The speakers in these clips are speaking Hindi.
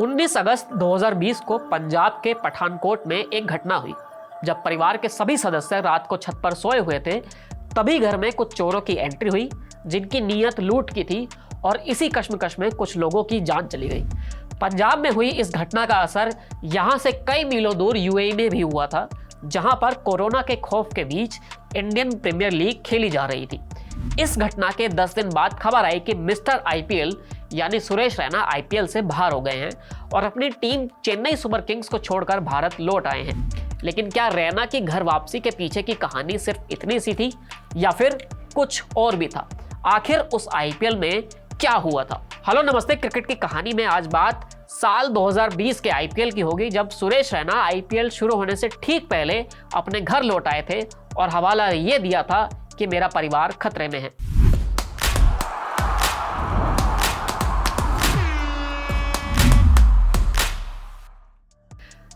19 अगस्त 2020 को पंजाब के पठानकोट में एक घटना हुई। जब परिवार के सभी सदस्य रात को छत पर सोए हुए थे, तभी घर में कुछ चोरों की एंट्री हुई जिनकी नीयत लूट की थी और इसी कश्मकश में कुछ लोगों की जान चली गई। पंजाब में हुई इस घटना का असर यहां से कई मीलों दूर यूएई में भी हुआ था, जहां पर कोरोना के खौफ के बीच इंडियन प्रीमियर लीग खेली जा रही थी। इस घटना के 10 दिन बाद खबर आई कि मिस्टर आईपीएल यानी सुरेश रैना आईपीएल से बाहर हो गए हैं और अपनी टीम चेन्नई सुपर किंग्स को छोड़कर भारत लौट आए हैं। लेकिन क्या रैना की घर वापसी के पीछे की कहानी सिर्फ इतनी सी थी या फिर कुछ और भी था? आखिर उस आईपीएल में क्या हुआ था? हेलो नमस्ते, क्रिकेट की कहानी में आज बात साल 2020 के आईपीएल की होगी, जब सुरेश रैना आईपीएल शुरू होने से ठीक पहले अपने घर लौट आए थे और हवाला ये दिया था कि मेरा परिवार खतरे में है।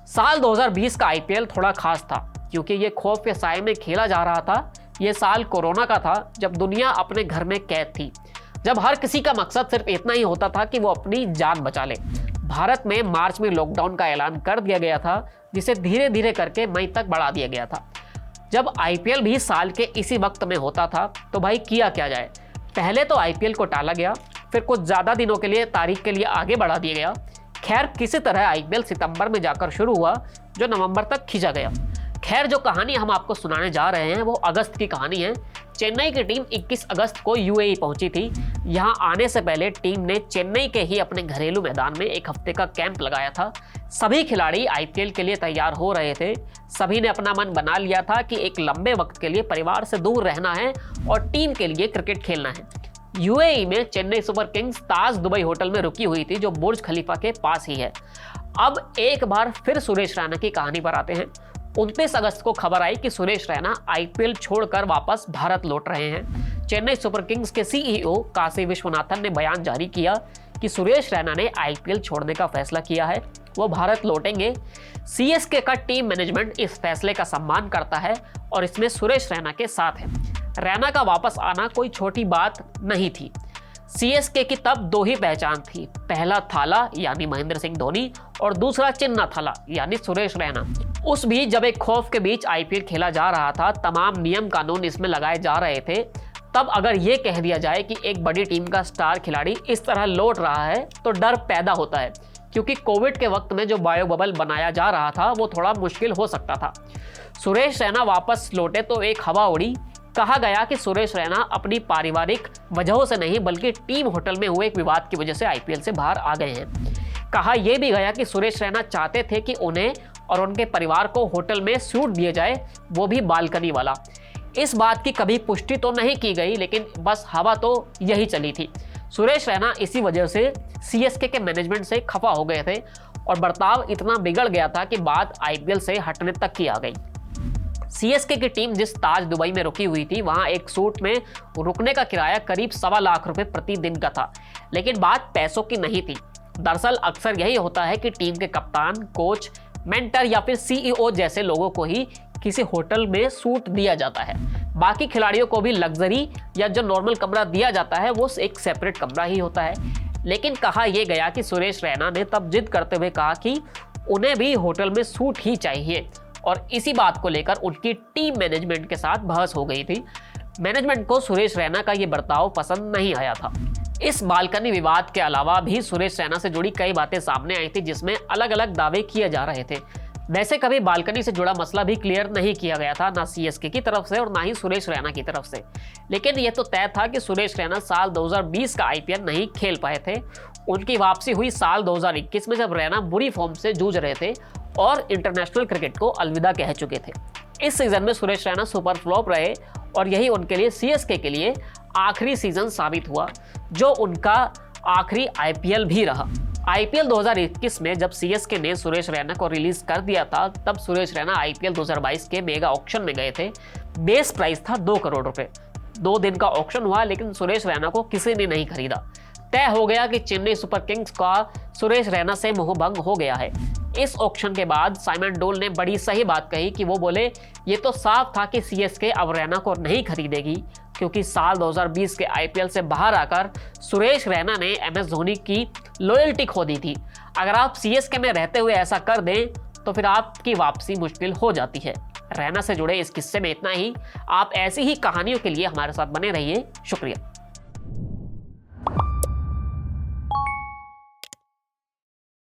साल 2020 का आईपीएल थोड़ा खास था क्योंकि ये खौफ के साए में खेला जा रहा था। ये साल कोरोना का था, जब दुनिया अपने घर में कैद थी, जब हर किसी का मकसद सिर्फ इतना ही होता था कि वो अपनी जान बचा ले। भारत में मार्च में लॉकडाउन का ऐलान कर दिया गया था, जिसे धीरे धीरे करके मई तक बढ़ा दिया गया था। जब आईपीएल भी साल के इसी वक्त में होता था तो भाई किया क्या जाए। पहले तो आईपीएल को टाला गया, फिर कुछ ज़्यादा दिनों के लिए तारीख के लिए आगे बढ़ा दिया गया। खैर, किसी तरह आईपीएल सितंबर में जाकर शुरू हुआ, जो नवंबर तक खींचा गया। खैर, जो कहानी हम आपको सुनाने जा रहे हैं वो अगस्त की कहानी है। चेन्नई की टीम 21 अगस्त को यूएई पहुंची थी। यहां आने से पहले टीम ने चेन्नई के ही अपने घरेलू मैदान में एक हफ्ते का कैंप लगाया था। सभी खिलाड़ी आईपीएल के लिए तैयार हो रहे थे। सभी ने अपना मन बना लिया था कि एक लंबे वक्त के लिए परिवार से दूर रहना है और टीम के लिए क्रिकेट खेलना है। यूएई में चेन्नई सुपर किंग्स ताज दुबई होटल में रुकी हुई थी, जो बुर्ज खलीफा के पास ही है। अब एक बार फिर सुरेश रैना की कहानी पर आते हैं। 29 अगस्त को खबर आई कि सुरेश रैना आईपीएल छोड़कर वापस भारत लौट रहे हैं। चेन्नई सुपर किंग्स के सीईओ काशी विश्वनाथन ने बयान जारी किया कि सुरेश रैना ने आईपीएल छोड़ने का फैसला किया है, वो भारत लौटेंगे। सीएसके का टीम मैनेजमेंट इस फैसले का सम्मान करता है और इसमें सुरेश रैना के साथ है। रैना का वापस आना कोई छोटी बात नहीं थी। सीएसके की तब दो ही पहचान थी, पहला थाला यानी महेंद्र सिंह धोनी और दूसरा चिन्ना थाला यानी सुरेश रैना। उस भी जब एक खौफ के बीच आईपीएल खेला जा रहा था, तमाम नियम कानून इसमें लगाए जा रहे थे, तब अगर ये कह दिया जाए कि एक बड़ी टीम का स्टार खिलाड़ी इस तरह लौट रहा है तो डर पैदा होता है, क्योंकि कोविड के वक्त में जो बायो बबल बनाया जा रहा था वो थोड़ा मुश्किल हो सकता था। सुरेश रैना वापस लौटे तो एक हवा उड़ी। कहा गया कि सुरेश रैना अपनी पारिवारिक वजहों से नहीं बल्कि टीम होटल में हुए एक विवाद की वजह से आईपीएल से बाहर आ गए हैं। कहा यह भी गया कि सुरेश रैना चाहते थे कि उन्हें और उनके परिवार को होटल में सूट दिया जाए, वो भी बालकनी वाला। इस बात की कभी पुष्टि तो नहीं की गई, लेकिन बस हवा तो यही चली थी। सुरेश रैना इसी वजह से सीएसके के मैनेजमेंट से खफा हो गए थे और बर्ताव इतना बिगड़ गया था कि बात आईपीएल से हटने तक की आ गई। सीएसके की टीम जिस ताज दुबई में रुकी हुई थी, वहां एक सूट में रुकने का किराया करीब 1.25 लाख रुपए प्रति दिन का था। लेकिन बात पैसों की नहीं थी। दरअसल अक्सर यही होता है कि टीम के कप्तान, कोच, मेंटर या फिर सीईओ जैसे लोगों को ही किसी होटल में सूट दिया जाता है। बाकी खिलाड़ियों को भी लग्जरी या जो नॉर्मल कमरा दिया जाता है वो एक सेपरेट कमरा ही होता है। लेकिन कहा यह गया कि सुरेश रैना ने तब जिद करते हुए कहा कि उन्हें भी होटल में सूट ही चाहिए और इसी बात को लेकर उनकी टीम मैनेजमेंट के साथ बहस हो गई थी। मैनेजमेंट को सुरेश रैना का ये बर्ताव पसंद नहीं आया था। इस बालकनी विवाद के अलावा भी सुरेश रैना से जुड़ी कई बातें सामने आई थी, जिसमें अलग अलग दावे किए जा रहे थे। वैसे कभी बालकनी से जुड़ा मसला भी क्लियर नहीं किया गया था, ना सीएसके की तरफ से और ना ही सुरेश रैना की तरफ से। लेकिन यह तो तय था कि सुरेश रैना साल 2020 का आईपीएल नहीं खेल पाए थे। उनकी वापसी हुई साल 2021 में, जब रैना बुरी फॉर्म से जूझ रहे थे और इंटरनेशनल क्रिकेट को अलविदा कह चुके थे। इस सीजन में सुरेश रैना सुपर फ्लॉप रहे और यही उनके लिए सीएसके के लिए आखिरी सीजन साबित हुआ, जो उनका आखिरी आईपीएल भी रहा। आईपीएल 2021 में जब सीएसके ने सुरेश रैना को रिलीज कर दिया था, तब सुरेश रैना आईपीएल 2022 के मेगा ऑक्शन में गए थे। बेस प्राइस था 2 करोड़ रुपए। 2 दिन का ऑक्शन हुआ, लेकिन सुरेश रैना को किसी ने नहीं खरीदा। तय हो गया कि चेन्नई सुपर किंग्स का सुरेश रैना से मोहभंग हो गया है। इस ऑक्शन के बाद साइमन डोल ने बड़ी सही बात कही कि वो बोले, ये तो साफ था कि सीएसके अब रैना को नहीं खरीदेगी, क्योंकि साल 2020 के आईपीएल से बाहर आकर सुरेश रैना ने एमएस धोनी की लॉयल्टी खो दी थी। अगर आप सीएसके में रहते हुए ऐसा कर दें तो फिर आपकी वापसी मुश्किल हो जाती है। रैना से जुड़े इस किस्से में इतना ही। आप ऐसी ही कहानियों के लिए हमारे साथ बने रहिए। शुक्रिया।